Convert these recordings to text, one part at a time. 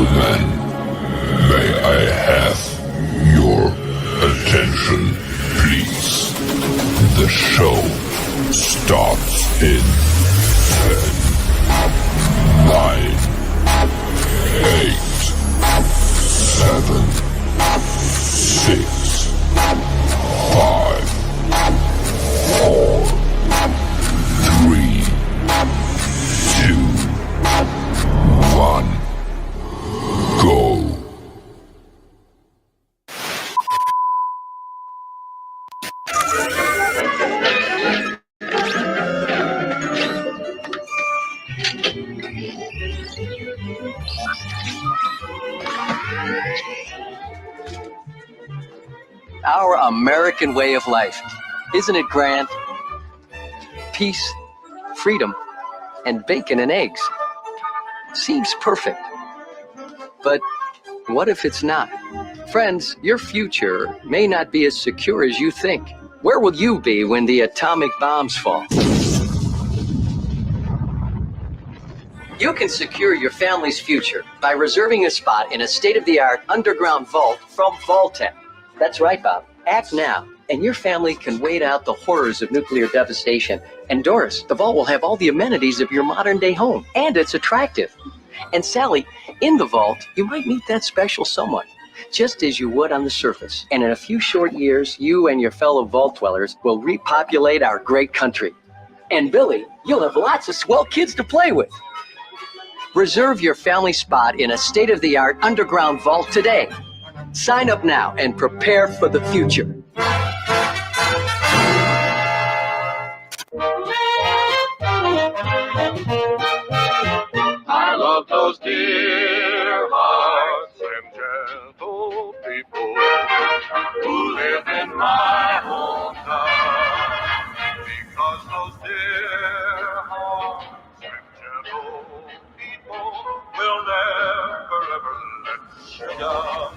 Gentlemen, may I have your attention, please? The show starts in 10, 9, 8, 7, 6, 5, 4, 3, 2, 1, go. Our American way of life. Isn't it grand? Peace, freedom, and bacon and eggs. Seems perfect. But what if it's not? Friends, your future may not be as secure as you think. Where will you be when the atomic bombs fall? You can secure your family's future by reserving a spot in a state-of-the-art underground vault from Vault-Tec. That's right, Bob. Act now, and your family can wait out the horrors of nuclear devastation. And Doris, the vault will have all the amenities of your modern-day home, and it's attractive. And Sally, in the vault, you might meet that special someone, just as you would on the surface. And in a few short years, you and your fellow vault dwellers will repopulate our great country. And Billy, you'll have lots of swell kids to play with. Reserve your family spot in a state-of-the-art underground vault today. Sign up now and prepare for the future. I love those dear hearts and gentle people who live in my hometown. Because those dear hearts and gentle people will never ever let you down.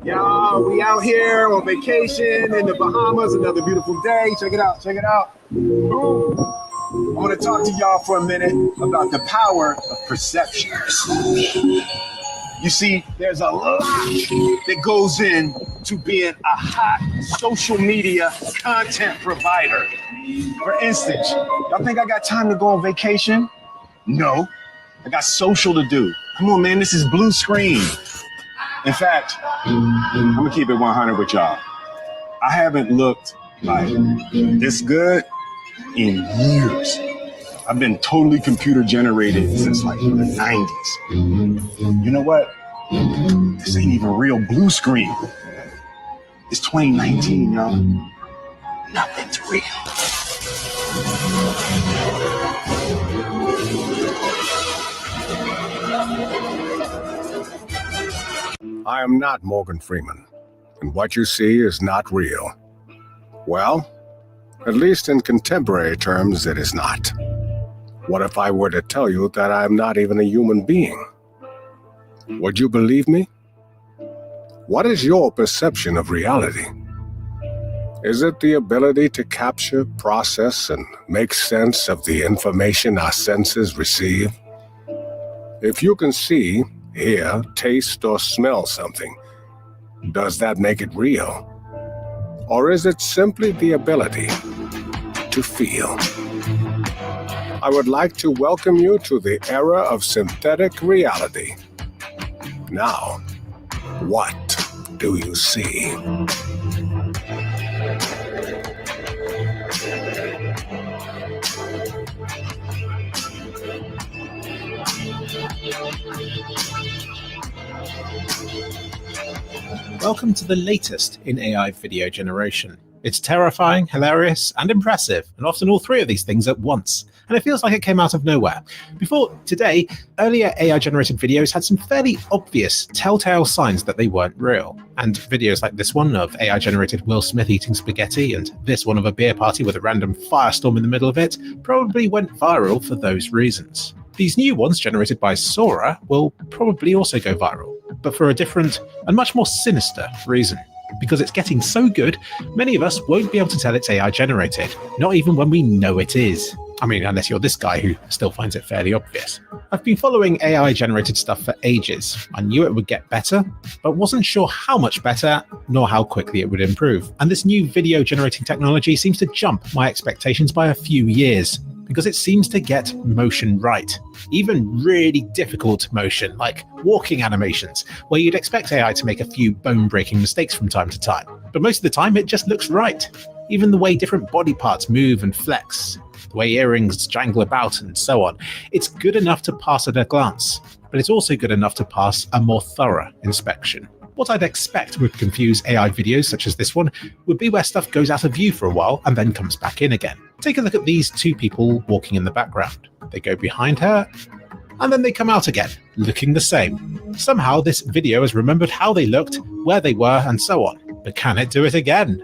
Y'all, we out here on vacation in the Bahamas. Another beautiful day. Check it out. Check it out. Ooh. I want to talk to y'all for a minute about the power of perception. You see, there's a lot that goes into being a hot social media content provider. For instance, y'all think I got time to go on vacation? No, I got social to do. Come on, man, this is blue screen. In fact, I'm gonna keep it 100 with y'all. I haven't looked like this good in years. I've been totally computer generated since like the 90s. You know what? This ain't even real blue screen. It's 2019, y'all. Nothing's real. I am not Morgan Freeman, and what you see is not real. Well, at least in contemporary terms, it is not. What if I were to tell you that I am not even a human being? Would you believe me? What is your perception of reality? Is it the ability to capture, process, and make sense of the information our senses receive? If you can see, hear, taste, or smell something, does that make it real? Or is it simply the ability to feel? I would like to welcome you to the era of synthetic reality. Now, what do you see? Welcome to the latest in AI video generation. It's terrifying, hilarious, and impressive, and often all three of these things at once. And it feels like it came out of nowhere. Before today, earlier AI-generated videos had some fairly obvious telltale signs that they weren't real. And videos like this one of AI-generated Will Smith eating spaghetti, and this one of a beer party with a random firestorm in the middle of it, probably went viral for those reasons. These new ones, generated by Sora, will probably also go viral, but for a different and much more sinister reason. Because it's getting so good, many of us won't be able to tell it's AI generated, not even when we know it is. I mean, unless you're this guy who still finds it fairly obvious. I've been following AI generated stuff for ages. I knew it would get better, but wasn't sure how much better, nor how quickly it would improve. And this new video generating technology seems to jump my expectations by a few years, because it seems to get motion right. Even really difficult motion, like walking animations, where you'd expect AI to make a few bone-breaking mistakes from time to time. But most of the time, it just looks right. Even the way different body parts move and flex, the way earrings jangle about, and so on. It's good enough to pass at a glance, but it's also good enough to pass a more thorough inspection. What I'd expect would confuse AI videos such as this one would be where stuff goes out of view for a while and then comes back in again. Take a look at these two people walking in the background. They go behind her, and then they come out again, looking the same. Somehow this video has remembered how they looked, where they were, and so on. But can it do it again?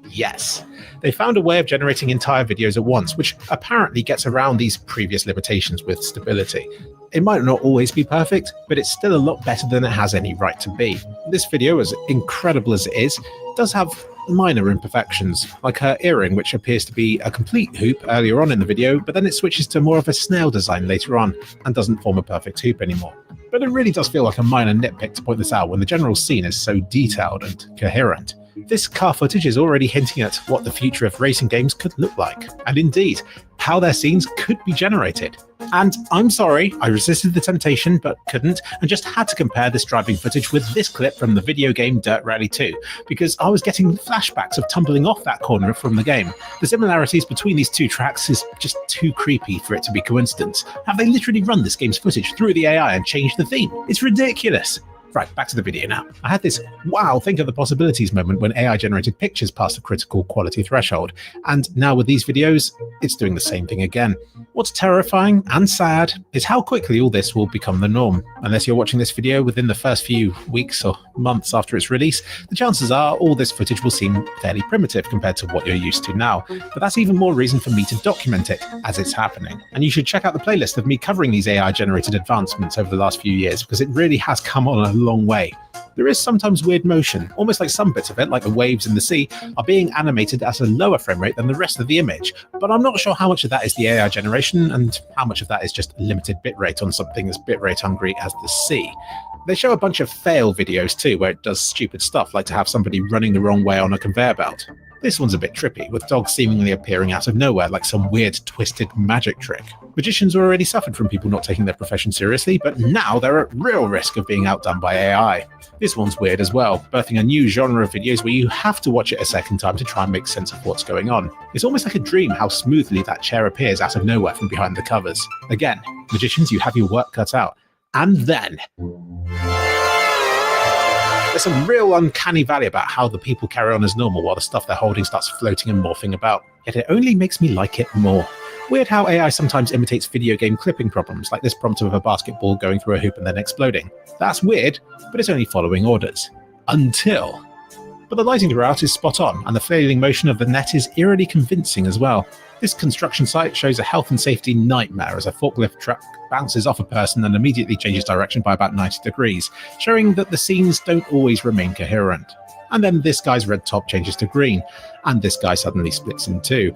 Yes. They found a way of generating entire videos at once, which apparently gets around these previous limitations with stability. It might not always be perfect, but it's still a lot better than it has any right to be. This video, as incredible as it is, does have minor imperfections, like her earring, which appears to be a complete hoop earlier on in the video, but then it switches to more of a snail design later on, and doesn't form a perfect hoop anymore. But it really does feel like a minor nitpick to point this out when the general scene is so detailed and coherent. This car footage is already hinting at what the future of racing games could look like, and indeed, how their scenes could be generated. And I'm sorry, I resisted the temptation but couldn't, and just had to compare this driving footage with this clip from the video game Dirt Rally 2, because I was getting flashbacks of tumbling off that corner from the game. The similarities between these two tracks is just too creepy for it to be coincidence. Have they literally run this game's footage through the AI and changed the theme? It's ridiculous. Right, back to the video now. I had this wow, think of the possibilities moment when AI generated pictures passed a critical quality threshold, and now with these videos, it's doing the same thing again. What's terrifying and sad is how quickly all this will become the norm. Unless you're watching this video within the first few weeks or months after its release, the chances are all this footage will seem fairly primitive compared to what you're used to now. But that's even more reason for me to document it as it's happening. And you should check out the playlist of me covering these AI generated advancements over the last few years, because it really has come on a long way. There is sometimes weird motion, almost like some bits of it, like the waves in the sea, are being animated at a lower frame rate than the rest of the image, but I'm not sure how much of that is the AI generation and how much of that is just limited bitrate on something as bitrate hungry as the sea. They show a bunch of fail videos too, where it does stupid stuff like to have somebody running the wrong way on a conveyor belt. This one's a bit trippy, with dogs seemingly appearing out of nowhere like some weird twisted magic trick. Magicians already suffered from people not taking their profession seriously, but now they're at real risk of being outdone by AI. This one's weird as well, birthing a new genre of videos where you have to watch it a second time to try and make sense of what's going on. It's almost like a dream how smoothly that chair appears out of nowhere from behind the covers. Again, magicians, you have your work cut out. And then there's some real uncanny valley about how the people carry on as normal while the stuff they're holding starts floating and morphing about. Yet it only makes me like it more. Weird how AI sometimes imitates video game clipping problems, like this prompt of a basketball going through a hoop and then exploding. That's weird, but it's only following orders. Until. But the lighting throughout is spot on, and the flailing motion of the net is eerily convincing as well. This construction site shows a health and safety nightmare as a forklift truck bounces off a person and immediately changes direction by about 90 degrees, showing that the scenes don't always remain coherent. And then this guy's red top changes to green, and this guy suddenly splits in two.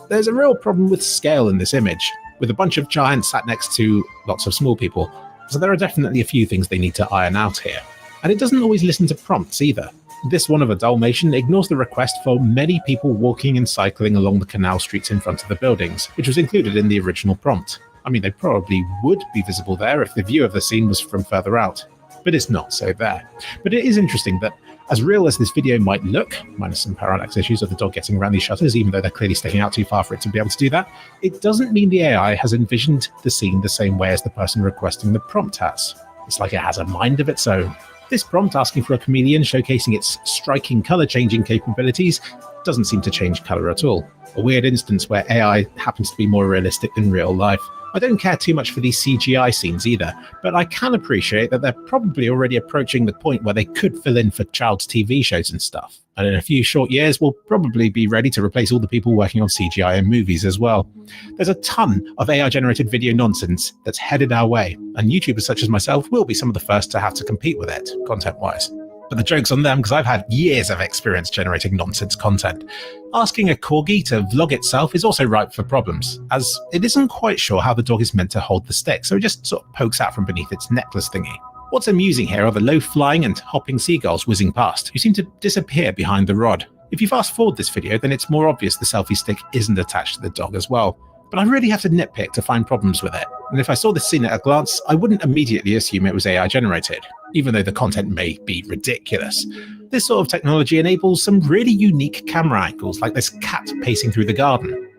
There's a real problem with scale in this image, with a bunch of giants sat next to lots of small people, so there are definitely a few things they need to iron out here. And it doesn't always listen to prompts either. This one of a Dalmatian ignores the request for many people walking and cycling along the canal streets in front of the buildings, which was included in the original prompt. I mean, they probably would be visible there if the view of the scene was from further out, but it's not so there. But it is interesting that, as real as this video might look, minus some parallax issues of the dog getting around these shutters, even though they're clearly sticking out too far for it to be able to do that, it doesn't mean the AI has envisioned the scene the same way as the person requesting the prompt has. It's like it has a mind of its own. This prompt asking for a chameleon showcasing its striking color-changing capabilities doesn't seem to change color at all. A weird instance where AI happens to be more realistic than real life. I don't care too much for these CGI scenes either, but I can appreciate that they're probably already approaching the point where they could fill in for child's TV shows and stuff. And in a few short years, we'll probably be ready to replace all the people working on CGI in movies as well. There's a ton of AI-generated video nonsense that's headed our way, and YouTubers such as myself will be some of the first to have to compete with it, content-wise. But the joke's on them, because I've had years of experience generating nonsense content. Asking a corgi to vlog itself is also ripe for problems, as it isn't quite sure how the dog is meant to hold the stick, so it just sort of pokes out from beneath its necklace thingy. What's amusing here are the low-flying and hopping seagulls whizzing past, who seem to disappear behind the rod. If you fast forward this video, then it's more obvious the selfie stick isn't attached to the dog as well. But I really have to nitpick to find problems with it, and if I saw this scene at a glance, I wouldn't immediately assume it was AI generated, even though the content may be ridiculous. This sort of technology enables some really unique camera angles, like this cat pacing through the garden.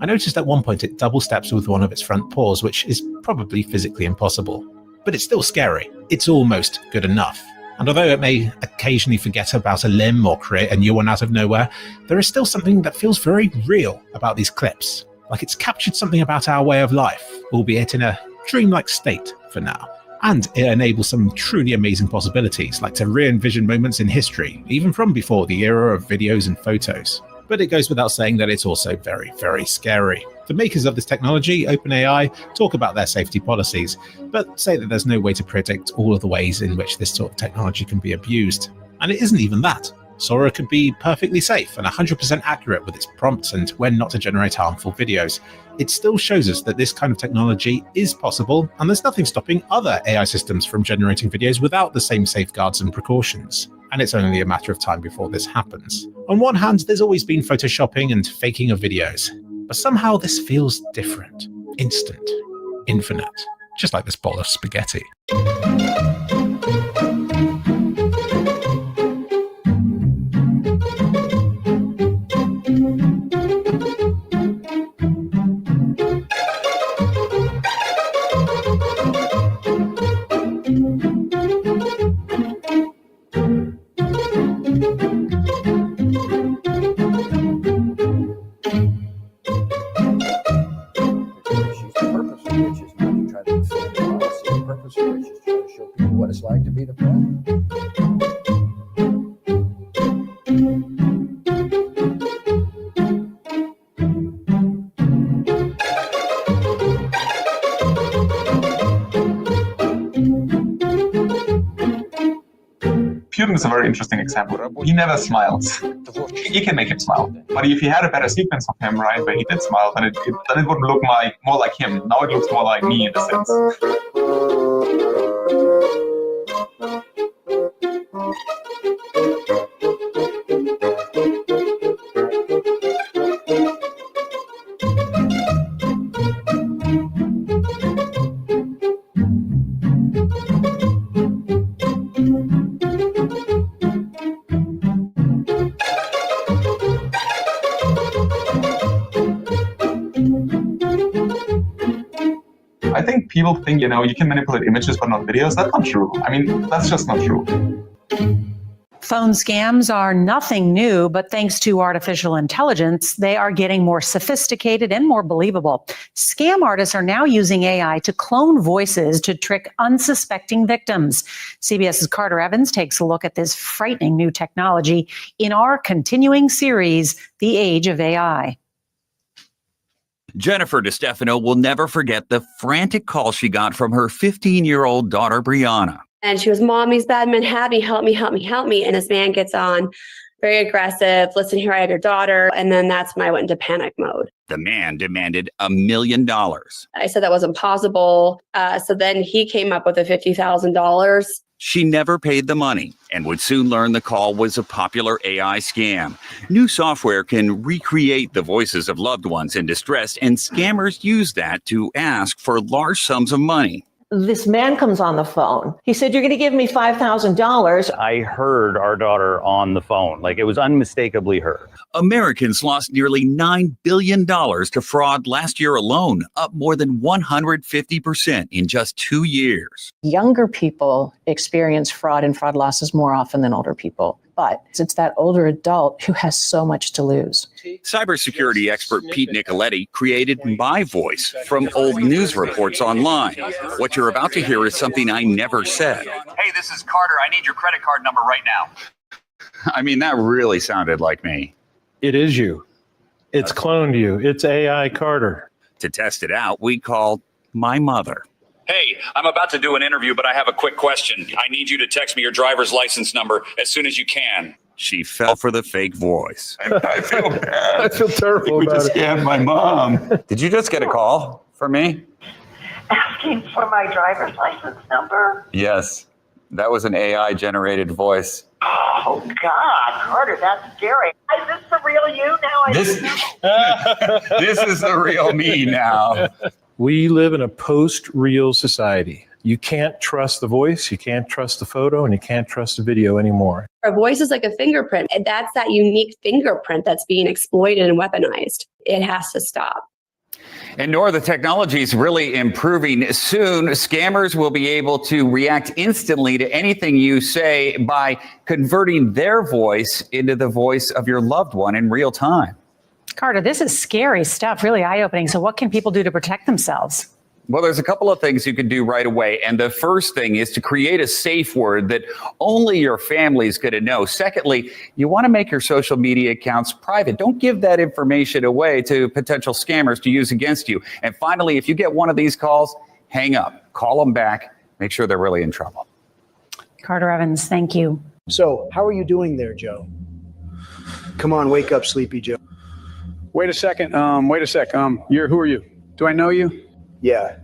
I noticed at one point it double steps with one of its front paws, which is probably physically impossible. But it's still scary. It's almost good enough. And although it may occasionally forget about a limb or create a new one out of nowhere, there is still something that feels very real about these clips. Like it's captured something about our way of life, albeit in a dreamlike state for now. And it enables some truly amazing possibilities, like to re-envision moments in history, even from before the era of videos and photos. But it goes without saying that it's also very, very scary. The makers of this technology, OpenAI, talk about their safety policies, but say that there's no way to predict all of the ways in which this sort of technology can be abused. And it isn't even that. Sora could be perfectly safe and 100% accurate with its prompts and when not to generate harmful videos. It still shows us that this kind of technology is possible, and there's nothing stopping other AI systems from generating videos without the same safeguards and precautions. And it's only a matter of time before this happens. On one hand, there's always been photoshopping and faking of videos, but somehow this feels different, instant, infinite, just like this bowl of spaghetti. What it's like to be the president. Putin is a very interesting example. He never smiles. You can make him smile. But if you had a better sequence of him, right, where he did smile, then it wouldn't look more like him. Now it looks more like me in a sense. I think people think, you can manipulate images but not videos. That's not true. I mean, that's just not true. Phone scams are nothing new, but thanks to artificial intelligence, they are getting more sophisticated and more believable. Scam artists are now using AI to clone voices to trick unsuspecting victims. CBS's Carter Evans takes a look at this frightening new technology in our continuing series, The Age of AI. Jennifer DeStefano will never forget the frantic call she got from her 15-year-old daughter, Brianna. And she was, Mom, these bad men have me, help me, help me, help me. And this man gets on, very aggressive. Listen here, I have your daughter. And then that's when I went into panic mode. The man demanded $1 million. I said that wasn't possible. So then he came up with the $50,000. She never paid the money and would soon learn the call was a popular AI scam. New software can recreate the voices of loved ones in distress, and scammers use that to ask for large sums of money. This man comes on the phone. He said, "You're going to give me $5,000. I heard our daughter on the phone. Like, it was unmistakably her. Americans lost nearly $9 billion to fraud last year alone, up more than 150% in just 2 years. Younger people experience fraud and fraud losses more often than older people. But it's that older adult who has so much to lose. Cybersecurity expert Pete Nicoletti created my voice from old news reports online. What you're about to hear is something I never said. Hey, this is Carter. I need your credit card number right now. I mean, that really sounded like me. It is you. It's cloned you. It's AI Carter. To test it out, we called my mother. Hey, I'm about to do an interview, but I have a quick question. I need you to text me your driver's license number as soon as you can. She fell for the fake voice. I feel bad. I feel terrible we about just it. scammed my mom. Did you just get a call from me? Asking for my driver's license number? Yes. That was an AI-generated voice. Oh, God, Carter, that's scary. Is this the real you now? This is the real me now. We live in a post-real society. You can't trust the voice, you can't trust the photo, and you can't trust the video anymore. A voice is like a fingerprint. And that's that unique fingerprint that's being exploited and weaponized. It has to stop. And Nora, the technology is really improving. Soon, scammers will be able to react instantly to anything you say by converting their voice into the voice of your loved one in real time. Carter, this is scary stuff, really eye-opening. So what can people do to protect themselves? Well, there's a couple of things you can do right away. And the first thing is to create a safe word that only your family is going to know. Secondly, you want to make your social media accounts private. Don't give that information away to potential scammers to use against you. And finally, if you get one of these calls, hang up, call them back, make sure they're really in trouble. Carter Evans, thank you. So, how are you doing there, Joe? Come on, wake up, Sleepy Joe. Wait a second. Who are you? Do I know you? Yeah.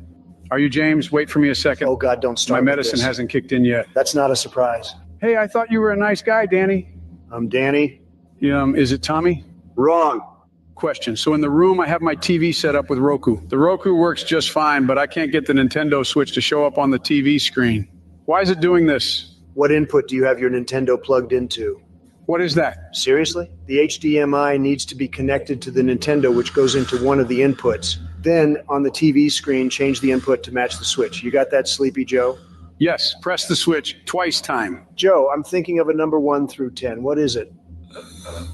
Are you James? Wait for me a second. Oh, God, don't start My with medicine this. hasn't kicked in yet. That's not a surprise. Hey, I thought you were a nice guy, Danny. I'm Danny. Is it Tommy? Wrong. Question. So in the room, I have my TV set up with Roku. The Roku works just fine, but I can't get the Nintendo Switch to show up on the TV screen. Why is it doing this? What input do you have your Nintendo plugged into? What is that? Seriously? The HDMI needs to be connected to the Nintendo, which goes into one of the inputs. Then on the TV screen, change the input to match the switch. You got that, Sleepy Joe? Yes, press the switch twice time. Joe, I'm thinking of a number 1 through 10. What is it?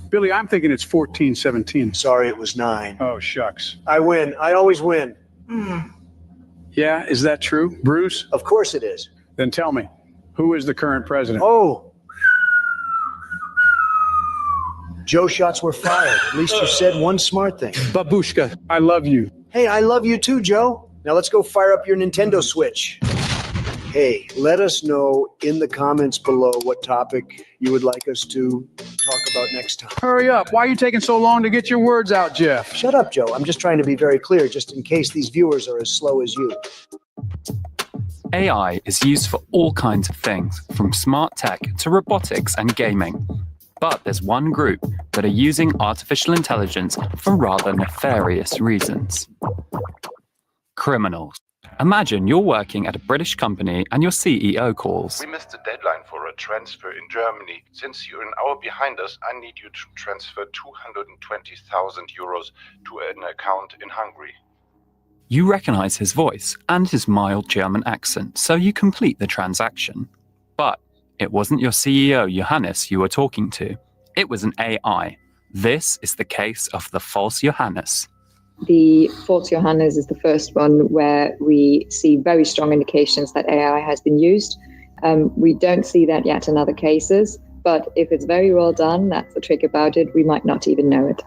Billy, I'm thinking it's 14, 17. Sorry, it was 9. Oh, shucks. I win. I always win. Yeah, is that true? Bruce? Of course it is. Then tell me, who is the current president? Oh. Joe, shots were fired. At least you said one smart thing. Babushka, I love you. Hey, I love you too, Joe. Now let's go fire up your Nintendo Switch. Hey, let us know in the comments below what topic you would like us to talk about next time. Hurry up. Why are you taking so long to get your words out, Jeff? Shut up, Joe. I'm just trying to be very clear, just in case these viewers are as slow as you. AI is used for all kinds of things, from smart tech to robotics and gaming. But there's one group that are using artificial intelligence for rather nefarious reasons. Criminals. Imagine you're working at a British company and your CEO calls. We missed the deadline for a transfer in Germany. Since you're an hour behind us, I need you to transfer 220,000 euros to an account in Hungary. You recognize his voice and his mild German accent, so you complete the transaction. But it wasn't your CEO, Johannes, you were talking to. It was an AI. This is the case of the false Johannes. The false Johannes is the first one where we see very strong indications that AI has been used. We don't see that yet in other cases, but if it's very well done, that's the trick about it, we might not even know it.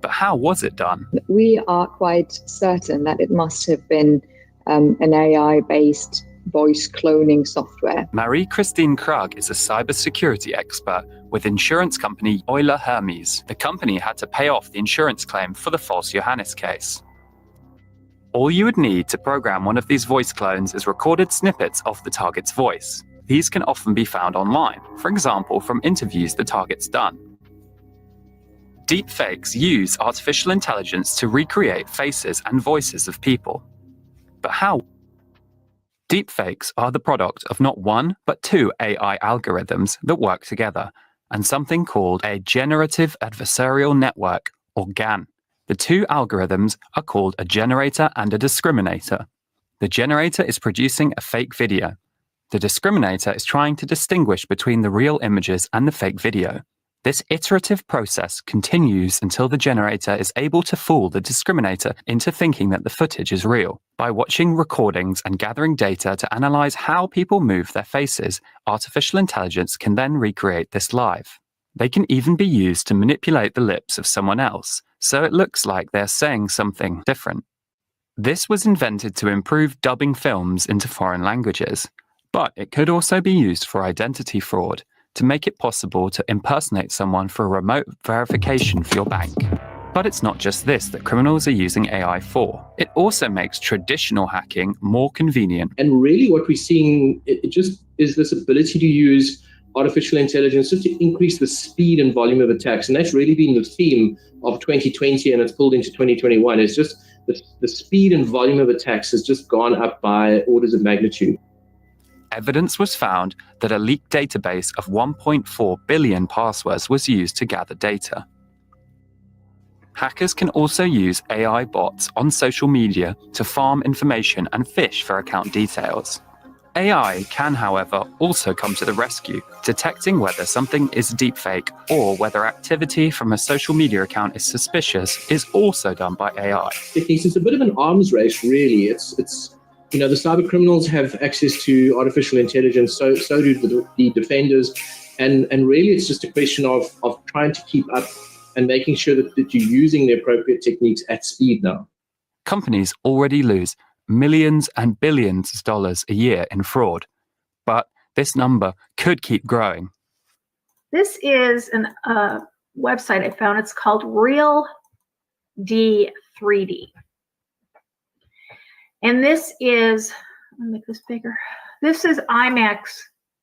But how was it done? We are quite certain that it must have been an AI-based voice cloning software. Marie-Christine Krug is a cybersecurity expert with insurance company Euler Hermes. The company had to pay off the insurance claim for the false Johannes case. All you would need to program one of these voice clones is recorded snippets of the target's voice. These can often be found online, for example, from interviews the target's done. Deepfakes use artificial intelligence to recreate faces and voices of people. But how? Deepfakes are the product of not one, but two AI algorithms that work together, and something called a generative adversarial network, or GAN. The two algorithms are called a generator and a discriminator. The generator is producing a fake video. The discriminator is trying to distinguish between the real images and the fake video. This iterative process continues until the generator is able to fool the discriminator into thinking that the footage is real. By watching recordings and gathering data to analyze how people move their faces, artificial intelligence can then recreate this live. They can even be used to manipulate the lips of someone else, so it looks like they're saying something different. This was invented to improve dubbing films into foreign languages, but it could also be used for identity fraud, to make it possible to impersonate someone for a remote verification for your bank. But it's not just this that criminals are using AI for. It also makes traditional hacking more convenient. And really what we're seeing, it just is this ability to use artificial intelligence just to increase the speed and volume of attacks. And that's really been the theme of 2020, and it's pulled into 2021. It's just the speed and volume of attacks has just gone up by orders of magnitude. Evidence was found that a leaked database of 1.4 billion passwords was used to gather data. Hackers can also use AI bots on social media to farm information and fish for account details. AI can, however, also come to the rescue, detecting whether something is deepfake or whether activity from a social media account is suspicious is also done by AI. It's a bit of an arms race, really. It's the cyber criminals have access to artificial intelligence, so do the defenders, and really it's just a question of trying to keep up and making sure that you're using the appropriate techniques at speed now. Companies already lose millions and billions of dollars a year in fraud, but this number could keep growing. This is a website I found. It's called Real D3D. And this is, let me make this bigger. This is IMAX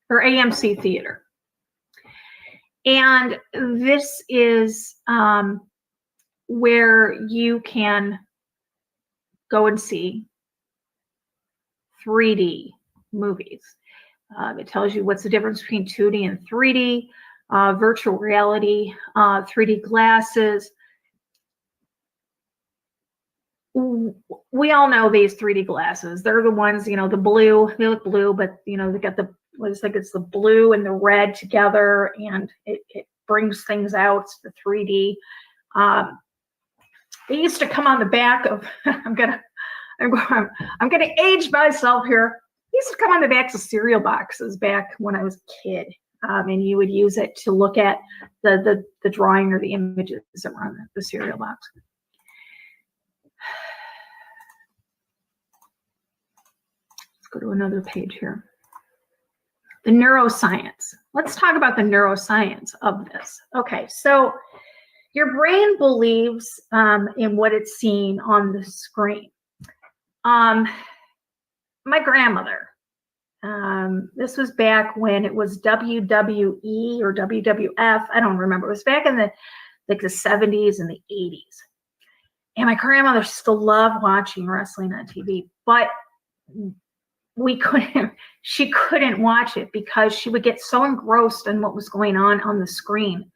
or AMC Theater. And this is where you can go and see 3D movies. It tells you what's the difference between 2D and 3D, virtual reality, 3D glasses. We all know these 3D glasses. They're the ones, the blue, they look blue, but they got it's the blue and the red together, and it brings things out. It's the 3D. They used to come on the back of, I'm gonna age myself here. They used to come on the backs of cereal boxes back when I was a kid. And you would use it to look at the drawing or the images that were on the cereal box. Go to another page here. The neuroscience. Let's talk about the neuroscience of this. Okay, so your brain believes in what it's seeing on the screen. My grandmother, this was back when it was WWE or WWF. I don't remember. It was back in the 70s and the 80s. And my grandmother still loved watching wrestling on TV, but she couldn't watch it because she would get so engrossed in what was going on the screen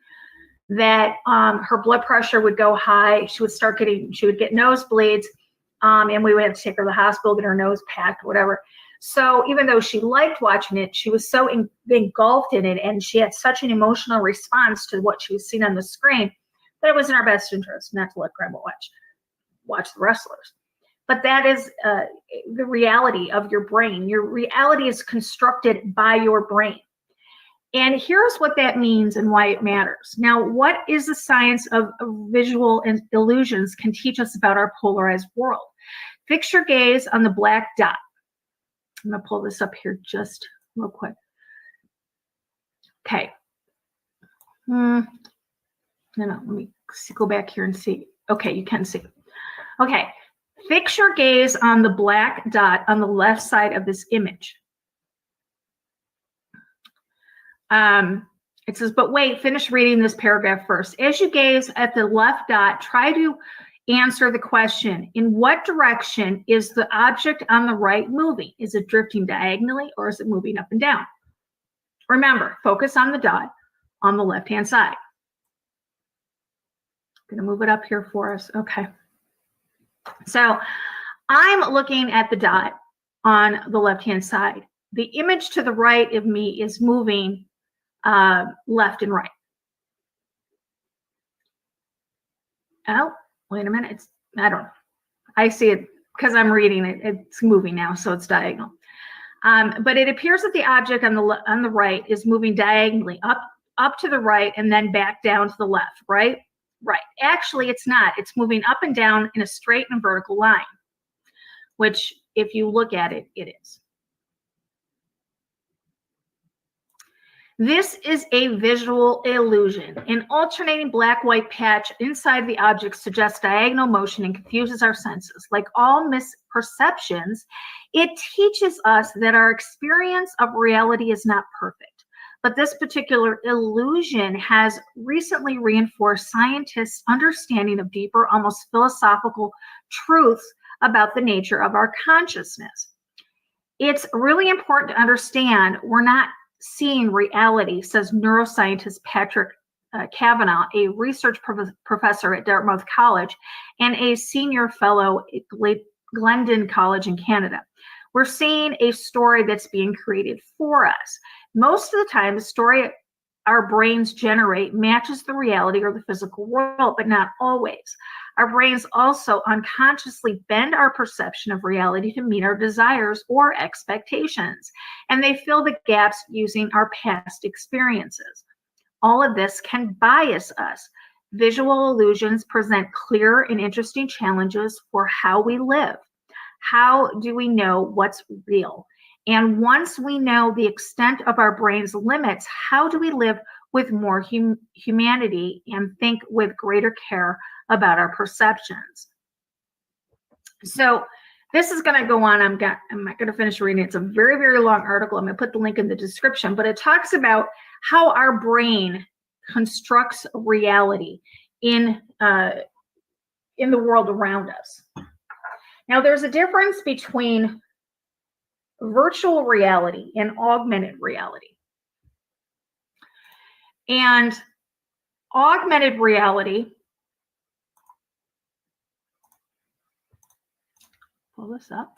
that her blood pressure would go high. She would get nosebleeds, and we would have to take her to the hospital, get her nose packed, whatever. So even though she liked watching it, she was so engulfed in it, and she had such an emotional response to what she was seeing on the screen that it was in our best interest not to let grandma watch the wrestlers. But that is the reality of your brain. Your reality is constructed by your brain. And here's what that means and why it matters. Now, what is the science of visual illusions can teach us about our polarized world? Fix your gaze on the black dot. I'm going to pull this up here just real quick. Okay. No, let me go back here and see. Okay, you can see. Okay. Fix your gaze on the black dot on the left side of this image. It says, but wait, finish reading this paragraph first. As you gaze at the left dot, try to answer the question, in what direction is the object on the right moving? Is it drifting diagonally or is it moving up and down? Remember, focus on the dot on the left-hand side. I'm going to move it up here for us. Okay. So I'm looking at the dot on the left-hand side. The image to the right of me is moving left and right. Oh, wait a minute. I don't know. I see it because I'm reading it. It's moving now, so it's diagonal. But it appears that the object on the right is moving diagonally up to the right and then back down to the left, right? Right. Actually, it's not. It's moving up and down in a straight and vertical line, which if you look at it, it is. This is a visual illusion. An alternating black-white patch inside the object suggests diagonal motion and confuses our senses. Like all misperceptions, it teaches us that our experience of reality is not perfect. But this particular illusion has recently reinforced scientists' understanding of deeper, almost philosophical truths about the nature of our consciousness. It's really important to understand we're not seeing reality, says neuroscientist Patrick Kavanagh, a research professor at Dartmouth College and a senior fellow at Glendon College in Canada. We're seeing a story that's being created for us. Most of the time, the story our brains generate matches the reality or the physical world, but not always. Our brains also unconsciously bend our perception of reality to meet our desires or expectations, and they fill the gaps using our past experiences. All of this can bias us. Visual illusions present clear and interesting challenges for how we live. How do we know what's real? And once we know the extent of our brain's limits, how do we live with more humanity and think with greater care about our perceptions? So this is going to go on. I'm not going to finish reading it. It's a very, very long article. I'm going to put the link in the description, but it talks about how our brain constructs reality in the world around us. Now, there's a difference between virtual reality and augmented reality. And augmented reality, pull this up.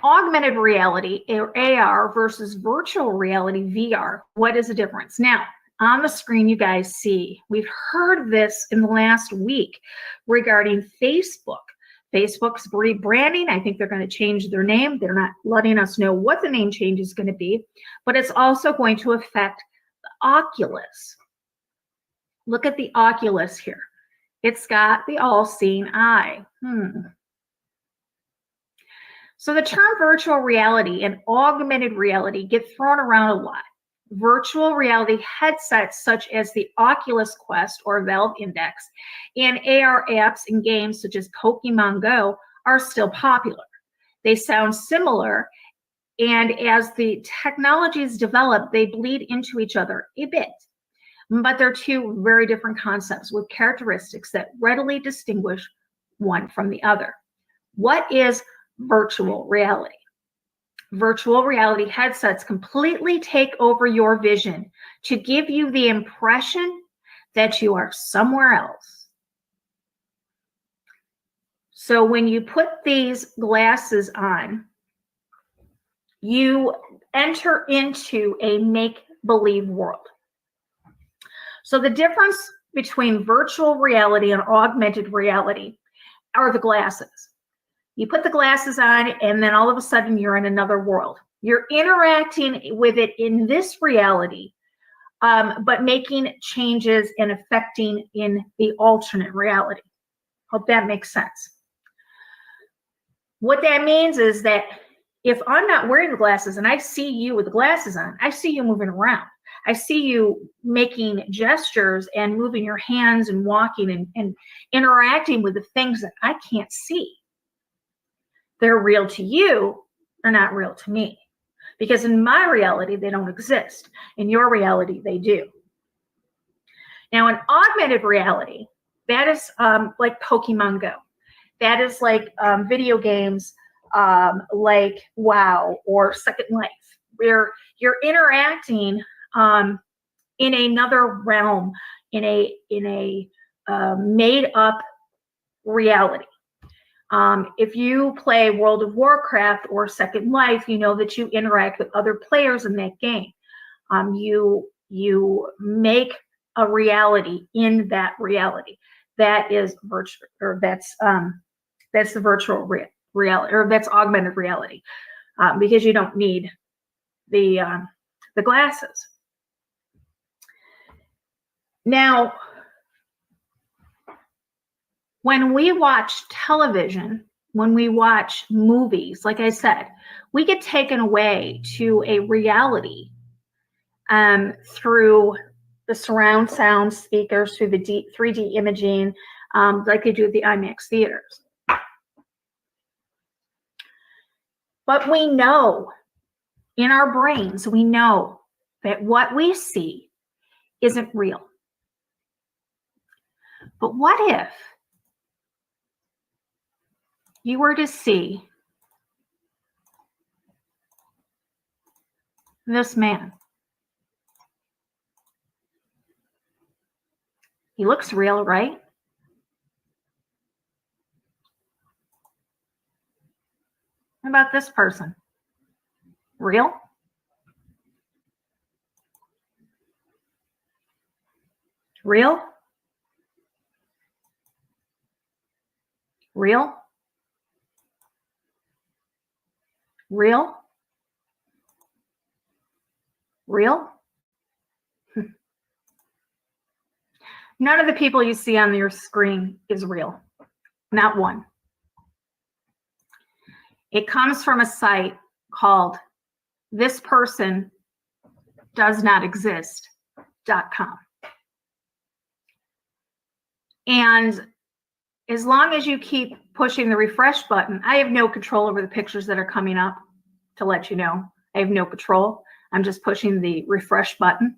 Augmented reality, or AR, versus virtual reality, VR. What is the difference? Now, on the screen, you guys see, we've heard this in the last week regarding Facebook. Facebook's rebranding. I think they're going to change their name. They're not letting us know what the name change is going to be, but it's also going to affect the Oculus. Look at the Oculus here. It's got the all-seeing eye. So the term virtual reality and augmented reality get thrown around a lot. Virtual reality headsets such as the Oculus Quest or Valve Index and AR apps and games such as Pokemon Go are still popular. They sound similar, and as the technologies develop, they bleed into each other a bit. But they're two very different concepts with characteristics that readily distinguish one from the other. What is virtual reality? Virtual reality headsets completely take over your vision to give you the impression that you are somewhere else. So when you put these glasses on, you enter into a make-believe world. So the difference between virtual reality and augmented reality are the glasses. You put the glasses on and then all of a sudden you're in another world. You're interacting with it in this reality, but making changes and affecting in the alternate reality. Hope that makes sense. What that means is that if I'm not wearing the glasses and I see you with the glasses on, I see you moving around. I see you making gestures and moving your hands and walking and interacting with the things that I can't see. They're real to you, they're not real to me. Because in my reality, they don't exist. In your reality, they do. Now, in augmented reality, that is like Pokemon Go. That is like video games like WoW or Second Life, where you're interacting in another realm, in a made up reality. If you play World of Warcraft or Second Life, you know that you interact with other players in that game. You make a reality in that reality. That is virtual, or that's the virtual reality, or that's augmented reality, because you don't need the glasses. Now, when we watch television, when we watch movies, like I said, we get taken away to a reality through the surround sound speakers, through the 3D imaging, like they do at the IMAX theaters. But we know in our brains, we know that what we see isn't real. But what if you were to see this man? He looks real, right? How about this person? Real? Real? Real? Real? Real? None of the people you see on your screen is real. Not one. It comes from a site called thispersondoesnotexist.com. And as long as you keep pushing the refresh button, I have no control over the pictures that are coming up, to let you know. I have no control. I'm just pushing the refresh button.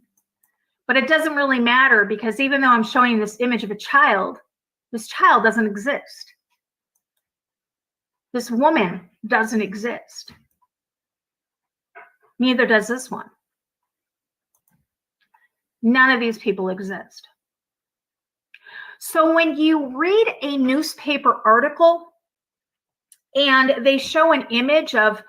But it doesn't really matter, because even though I'm showing this image of a child, this child doesn't exist. This woman doesn't exist. Neither does this one. None of these people exist. So when you read a newspaper article and they show an image of,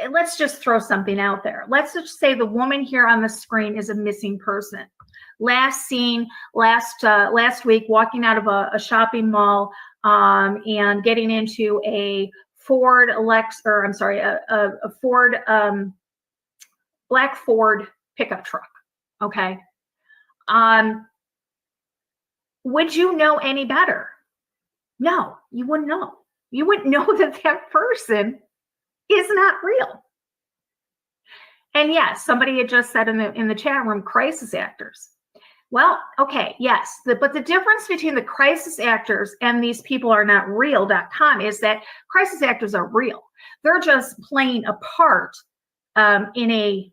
let's just throw something out there. Let's just say the woman here on the screen is a missing person. Last seen last week, walking out of a shopping mall and getting into a Ford black Ford pickup truck. Okay. Would you know any better? No, you wouldn't know. You wouldn't know that that person is not real. And yes, somebody had just said in the chat room, crisis actors. Well, okay, yes, but the difference between the crisis actors and these people are not real.com is that crisis actors are real. They're just playing a part in a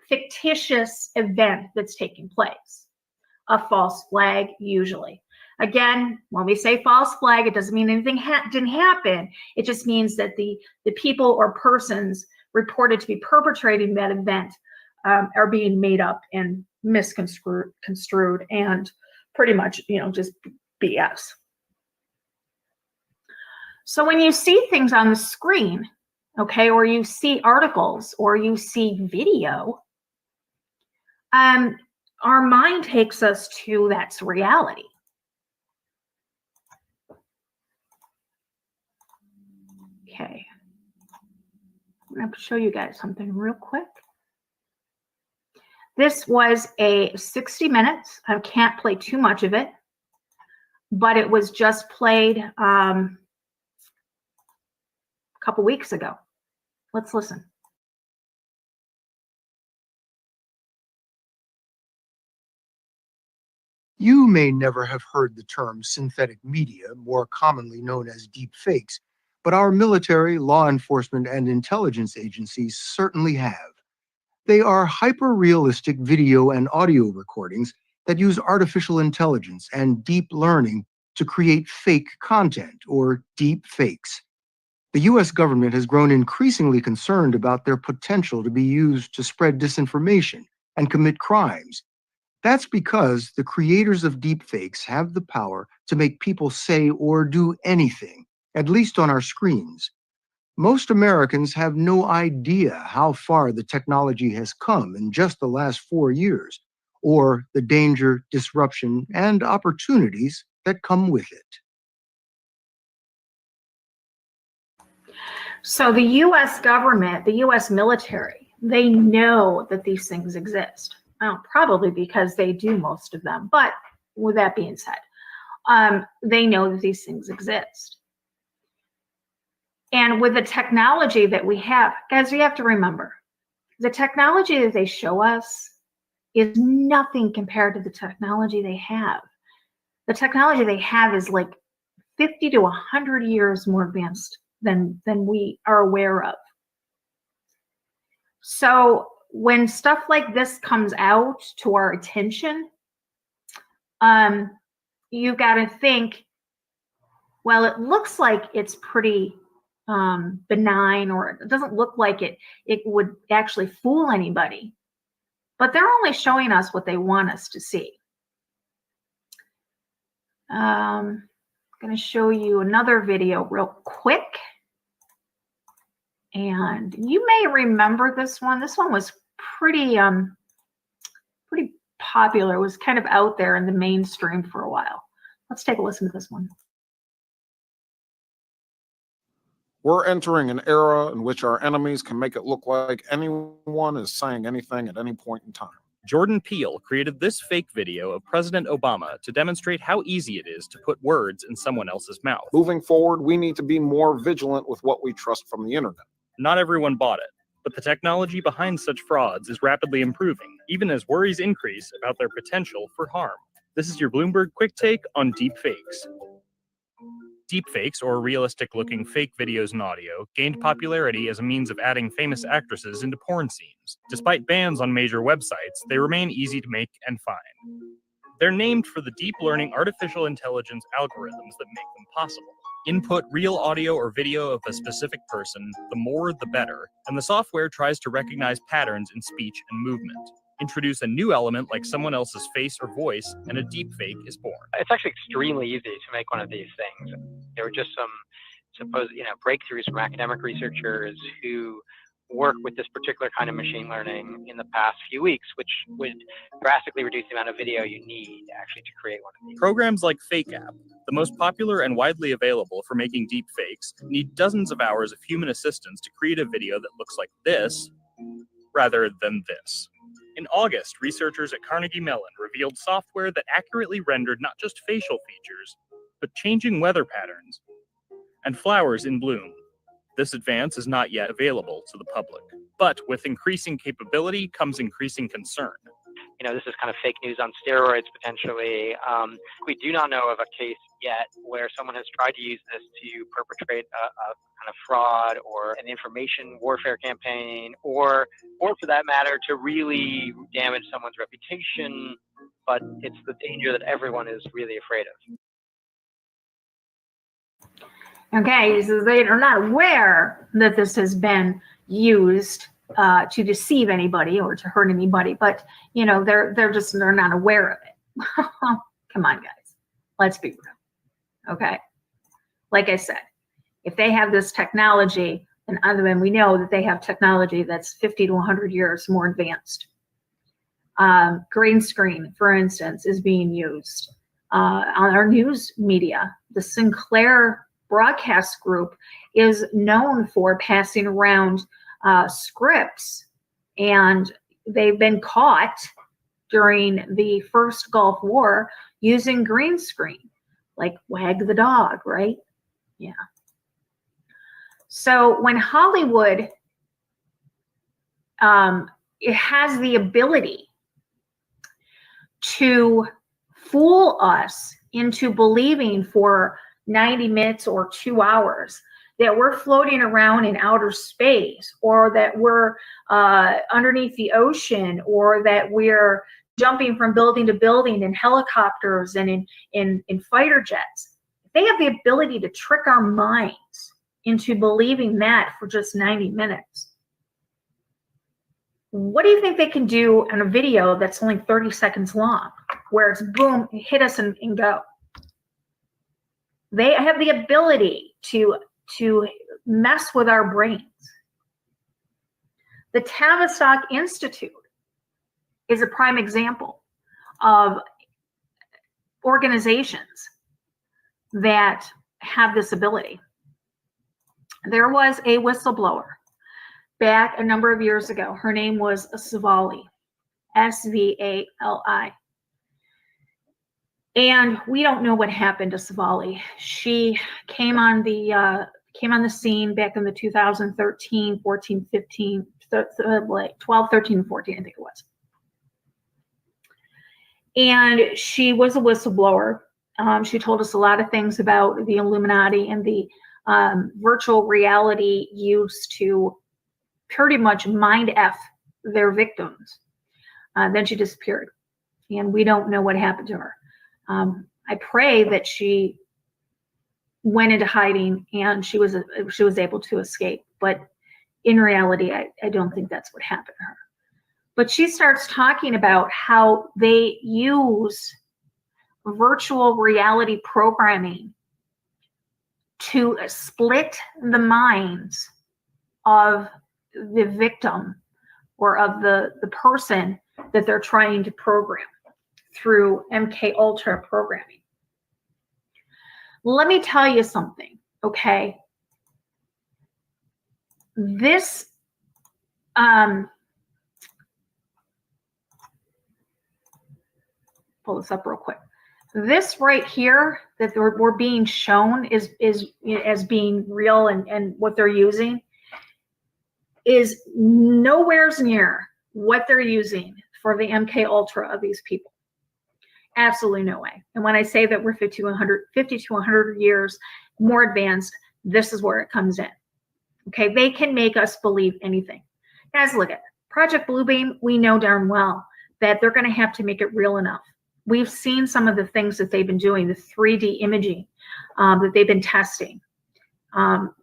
fictitious event that's taking place. A false flag, usually. Again, when we say false flag, it doesn't mean anything didn't happen. It just means that the people or persons reported to be perpetrating that event are being made up and misconstrued and pretty much, just BS. So when you see things on the screen, okay, or you see articles or you see video, our mind takes us to that's reality. Okay. I'm going to show you guys something real quick. This was a 60 minutes. I can't play too much of it, but it was just played a couple weeks ago. Let's listen. You may never have heard the term synthetic media, more commonly known as deep fakes, but our military, law enforcement, and intelligence agencies certainly have. They are hyper-realistic video and audio recordings that use artificial intelligence and deep learning to create fake content, or deep fakes. The US government has grown increasingly concerned about their potential to be used to spread disinformation and commit crimes. That's because the creators of deepfakes have the power to make people say or do anything, at least on our screens. Most Americans have no idea how far the technology has come in just the last 4 years, or the danger, disruption, and opportunities that come with it. So the US government, the US military, they know that these things exist. Probably because they do most of them. But with that being said, they know that these things exist. And with the technology that we have, guys, we have to remember, the technology that they show us is nothing compared to the technology they have. The technology they have is like 50 to 100 years more advanced than we are aware of. So when stuff like this comes out to our attention, you got to think, well, it looks like it's pretty benign, or it doesn't look like it would actually fool anybody. But they're only showing us what they want us to see. I'm going to show you another video real quick. And you may remember this one. This one was pretty popular. It was kind of out there in the mainstream for a while. Let's take a listen to this one. We're entering an era in which our enemies can make it look like anyone is saying anything at any point in time. Jordan Peele created this fake video of President Obama to demonstrate how easy it is to put words in someone else's mouth. Moving forward, we need to be more vigilant with what we trust from the internet. Not everyone bought it, but the technology behind such frauds is rapidly improving, even as worries increase about their potential for harm. This is your Bloomberg Quick Take on deepfakes. Deepfakes, or realistic-looking fake videos and audio, gained popularity as a means of adding famous actresses into porn scenes. Despite bans on major websites, they remain easy to make and find. They're named for the deep learning artificial intelligence algorithms that make them possible. Input real audio or video of a specific person, the more the better, and the software tries to recognize patterns in speech and movement. Introduce a new element like someone else's face or voice, and a deepfake is born. It's actually extremely easy to make one of these things. There were just some supposed, breakthroughs from academic researchers who work with this particular kind of machine learning in the past few weeks, which would drastically reduce the amount of video you need actually to create one of these. Programs like FakeApp, the most popular and widely available for making deep fakes, need dozens of hours of human assistance to create a video that looks like this rather than this. In August, researchers at Carnegie Mellon revealed software that accurately rendered not just facial features, but changing weather patterns and flowers in bloom. This advance is not yet available to the public, but with increasing capability comes increasing concern. This is kind of fake news on steroids, potentially. We do not know of a case yet where someone has tried to use this to perpetrate a kind of fraud or an information warfare campaign, or for that matter, to really damage someone's reputation. But it's the danger that everyone is really afraid of. Okay, so they are not aware that this has been used to deceive anybody or to hurt anybody, but they're not aware of it. Come on, guys, let's be real. Okay, like I said, if they have this technology, and we know that they have technology that's 50 to 100 years more advanced. Green screen, for instance, is being used on our news media. The Sinclair broadcast group is known for passing around scripts, and they've been caught during the first Gulf War using green screen, like Wag the Dog, right? Yeah. So when Hollywood it has the ability to fool us into believing for 90 minutes or 2 hours that we're floating around in outer space, or that we're underneath the ocean, or that we're jumping from building to building in helicopters and in fighter jets. They have the ability to trick our minds into believing that for just 90 minutes. What do you think they can do on a video that's only 30 seconds long, where it's boom, hit us and go? They have the ability to mess with our brains. The Tavistock Institute is a prime example of organizations that have this ability. There was a whistleblower back a number of years ago. Her name was Svali, S-V-A-L-I. And we don't know what happened to Svali. She came on the scene back in the 2013, 14, 15, 12, 13, and 14, I think it was. And she was a whistleblower. She told us a lot of things about the Illuminati and the virtual reality used to pretty much mind F their victims. Then she disappeared, and we don't know what happened to her. I pray that she went into hiding and she was able to escape, but in reality, I don't think that's what happened to her. But she starts talking about how they use virtual reality programming to split the minds of the victim or of the person that they're trying to program through MK Ultra programming. Let me tell you something, okay? This pull this up real quick. This right here that we're being shown is as being real and what they're using is nowhere near what they're using for the MK Ultra of these people. Absolutely no way. And when I say that we're 50 to 100 years more advanced, this is where it comes in. Okay, they can make us believe anything. Guys, look at Project Bluebeam. We know darn well that they're going to have to make it real enough. We've seen some of the things that they've been doing, the 3D imaging that they've been testing.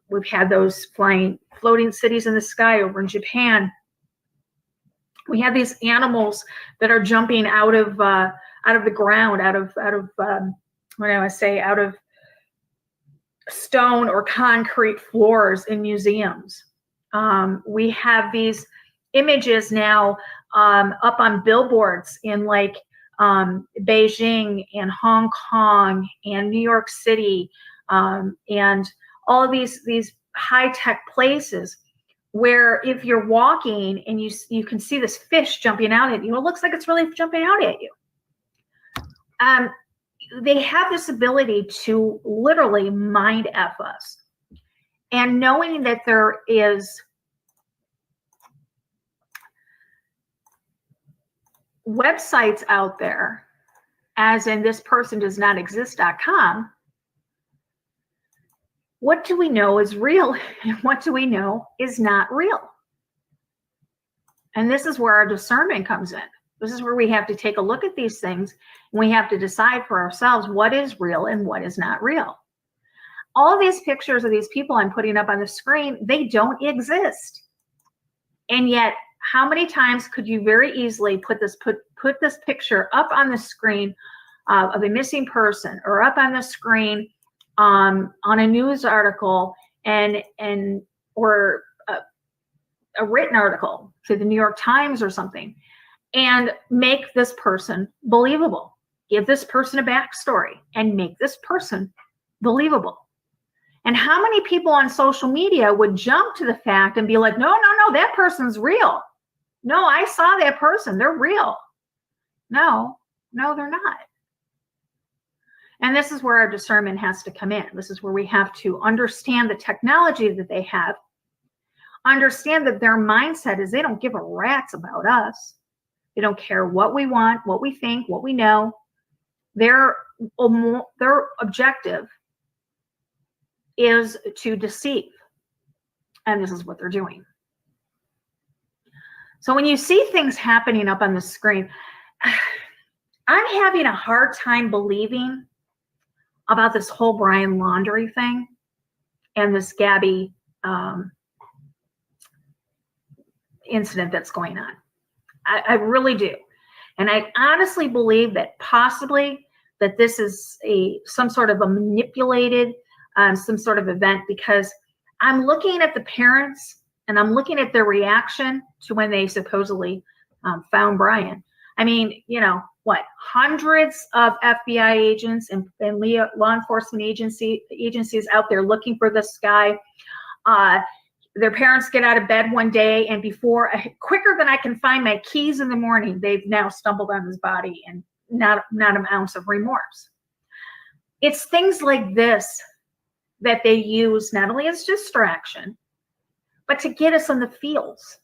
We've had those floating cities in the sky over in Japan. We have these animals that are jumping out of the ground, out of stone or concrete floors in museums. We have these images now up on billboards in like Beijing and Hong Kong and New York City and all of these high-tech places where if you're walking and you can see this fish jumping out at you, it looks like it's really jumping out at you. They have this ability to literally mind F us. And knowing that there is websites out there, as in thispersondoesnotexist.com, what do we know is real and what do we know is not real? And this is where our discernment comes in. This is where we have to take a look at these things and we have to decide for ourselves what is real and what is not real. All of these pictures of these people I'm putting up on the screen, they don't exist. And yet, how many times could you very easily put this picture up on the screen of a missing person, or up on the screen on a news article or a written article to the New York Times or something, and make this person believable? Give this person a backstory and make this person believable. And how many people on social media would jump to the fact and be like, no, no, no, that person's real. No, I saw that person. They're real. No, no, they're not. And this is where our discernment has to come in. This is where we have to understand the technology that they have, understand that their mindset is they don't give a rat's about us. They don't care what we want, what we think, what we know. Their objective is to deceive. And this is what they're doing. So when you see things happening up on the screen, I'm having a hard time believing about this whole Brian Laundrie thing and this Gabby incident that's going on. I really do. And I honestly believe that possibly that this is some sort of a manipulated, some sort of event, because I'm looking at the parents and I'm looking at their reaction to when they supposedly found Brian. I mean, you know, what, hundreds of FBI agents and law enforcement agencies out there looking for this guy. Their parents get out of bed one day, and quicker than I can find my keys in the morning, they've now stumbled on his body, and not an ounce of remorse. It's things like this that they use not only as distraction, but to get us in the fields.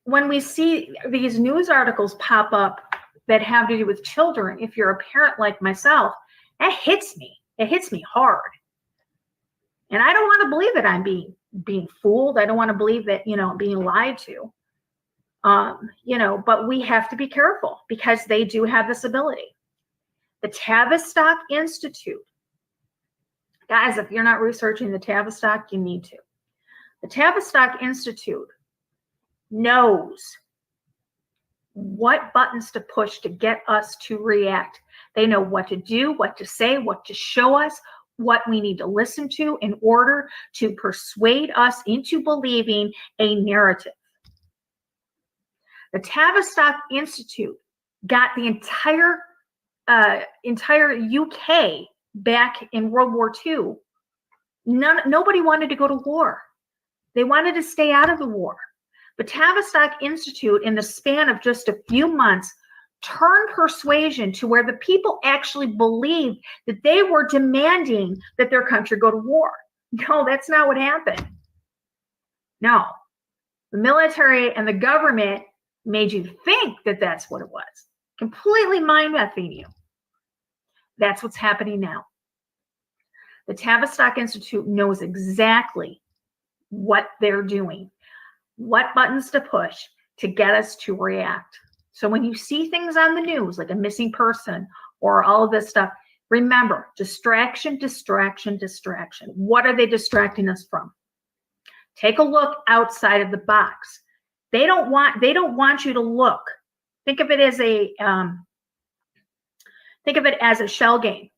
When we see these news articles pop up that have to do with children, if you're a parent like myself, that hits me. It hits me hard. And I don't want to believe that I'm being fooled. I don't want to believe that, you know, I'm being lied to. You know, but we have to be careful because they do have this ability. The Tavistock Institute. Guys, if you're not researching the Tavistock, you need to. The Tavistock Institute knows what buttons to push to get us to react. They know what to do, what to say, what to show us, what we need to listen to in order to persuade us into believing a narrative. The Tavistock Institute got the entire UK back in World War II. Nobody wanted to go to war. They wanted to stay out of the war. But Tavistock Institute, in the span of just a few months, turned persuasion to where the people actually believed that they were demanding that their country go to war. No, that's not what happened. No, the military and the government made you think that that's what it was. Completely mind-effing you. That's what's happening now. The Tavistock Institute knows exactly what they're doing, what buttons to push to get us to react. So when you see things on the news, like a missing person or all of this stuff, remember, distraction, distraction, distraction. What are they distracting us from? Take a look outside of the box. They don't want you to look. Think of it as a shell game.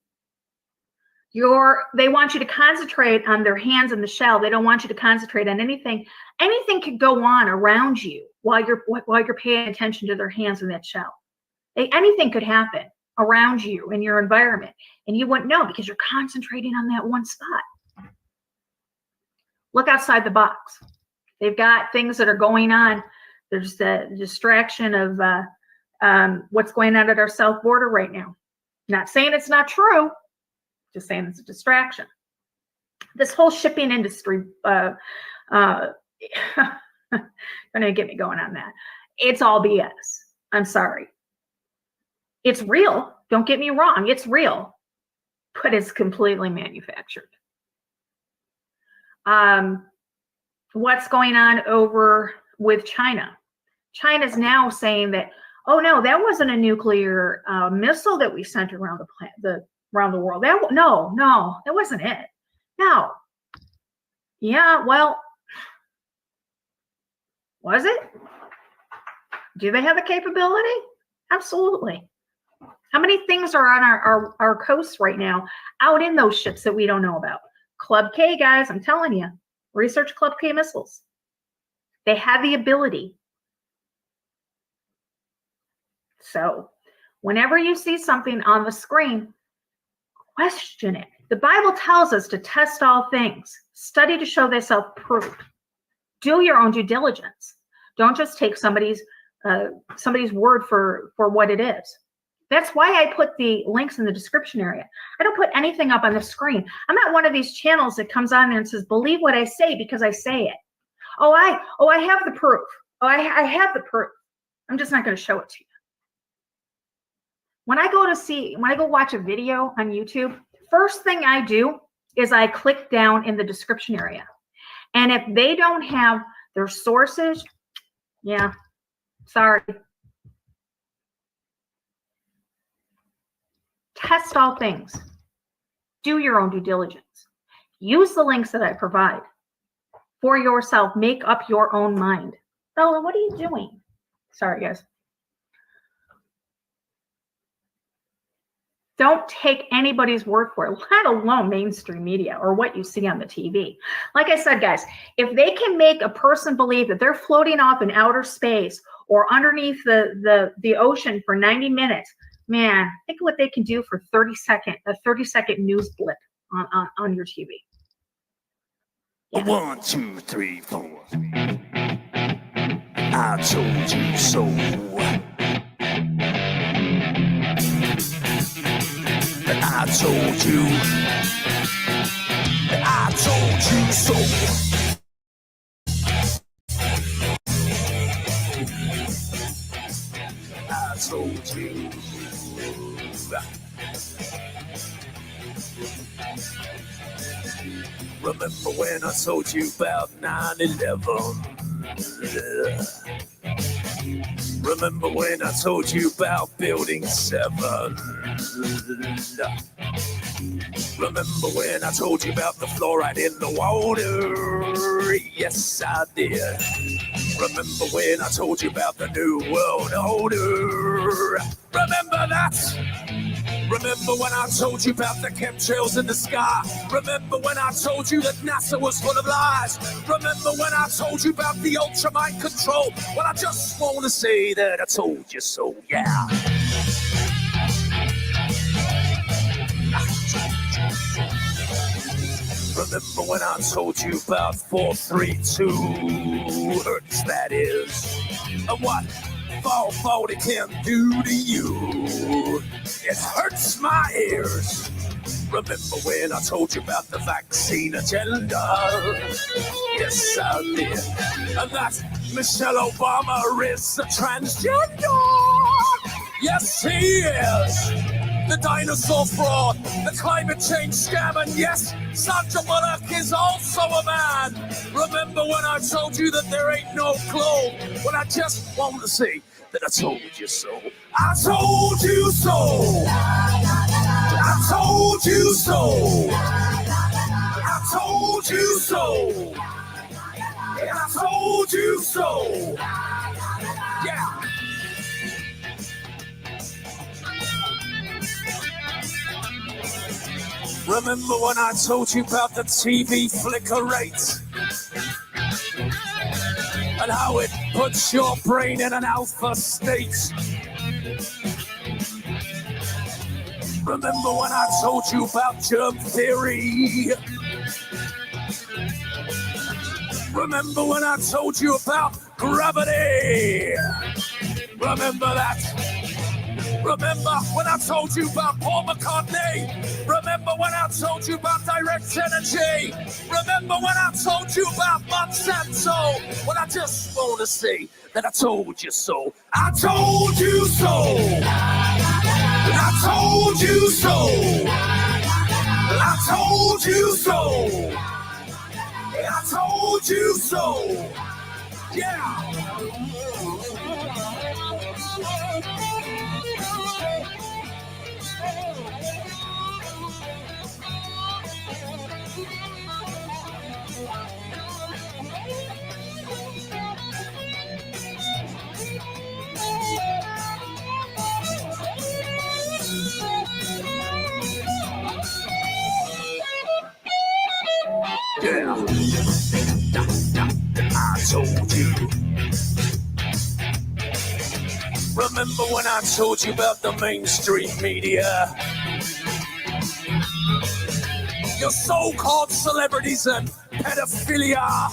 They want you to concentrate on their hands in the shell. They don't want you to concentrate on anything. Anything could go on around you while you're paying attention to their hands in that shell. Anything could happen around you in your environment, and you wouldn't know because you're concentrating on that one spot. Look outside the box. They've got things that are going on. There's the distraction of what's going on at our south border right now. Not saying it's not true, just saying it's a distraction. This whole shipping industry, don't even get me going on that. It's all BS. I'm sorry. It's real. Don't get me wrong. It's real, but it's completely manufactured. What's going on over with China? China's now saying that, oh no, that wasn't a nuclear missile that we sent around around the world. No, that wasn't it. No. Yeah, well, was it? Do they have the capability? Absolutely. How many things are on our coasts right now out in those ships that we don't know about? Club K, guys, I'm telling you. Research Club K missiles. They have the ability. So whenever you see something on the screen, Question it. The Bible tells us to test all things, study to show thyself approved. Do your own due diligence. Don't just take somebody's word for what it is. That's why I put the links in the description area. I don't put anything up on the screen. I'm not one of these channels that comes on there and says, believe what I say because I say it. Oh, I have the proof. Oh, I have the proof. I'm just not going to show it to you. When I go watch a video on YouTube, first thing I do is I click down in the description area. And if they don't have their sources, yeah, sorry. Test all things. Do your own due diligence. Use the links that I provide for yourself. Make up your own mind. Bella, what are you doing? Sorry, guys. Don't take anybody's word for it, let alone mainstream media or what you see on the TV. Like I said, guys, if they can make a person believe that they're floating off in outer space or underneath the ocean for 90 minutes, man, think of what they can do for a 30-second news blip on your TV. Yeah. 1, 2, 3, 4. I told you so. I told you. I told you so. I told you. Remember when I told you about 9/11? Remember when I told you about Building 7? Remember when I told you about the fluoride in the water? Yes, I did. Remember when I told you about the New World Order? Remember that? Remember when I told you about the chemtrails in the sky? Remember when I told you that NASA was full of lies? Remember when I told you about the ultra mind control? Well, I just want to say that I told you so, yeah. Remember when I told you about 432 hertz, that is? And what 440 can do to you? It hurts my ears. Remember when I told you about the vaccine agenda? Yes, I did. And that Michelle Obama is a transgender. Yes, he is. The dinosaur fraud, the climate change scam, and yes, Sandra Bullock is also a man. Remember when I told you that there ain't no globe? Well, I just want to say that I told you so. I told you so. I told you so. I told you so. I told you so. Yeah. Remember when I told you about the TV flicker rate? And how it puts your brain in an alpha state? Remember when I told you about germ theory? Remember when I told you about gravity? Remember that? Remember when I told you about Paul McCartney? Remember when I told you about direct energy? Remember when I told you about Monsanto? Well, I just want to say that I told you so. I told you so. I told you so. I told you so. I told you so. Yeah. Yeah. I told you. Remember when I told you about the mainstream media? your so-called celebrities and pedophilia.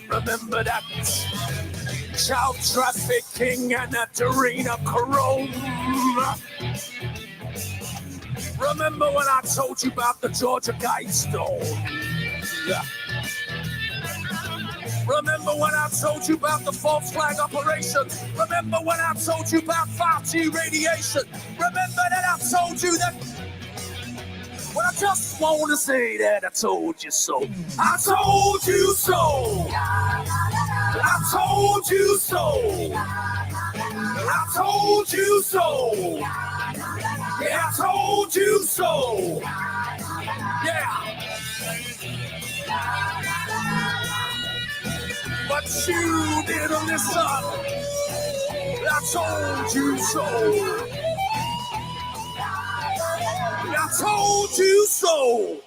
Remember that child trafficking and that adrenochrome. Remember when I told you about the Georgia Guidestone? Remember when I told you about the false flag operation? Remember when I told you about 5G radiation? Remember that I told you that? Well, I just want to say that I told you so. I told you so. I told you so. I told you so. Yeah, I told you so. Yeah. But you didn't listen. I told you so. I told you so.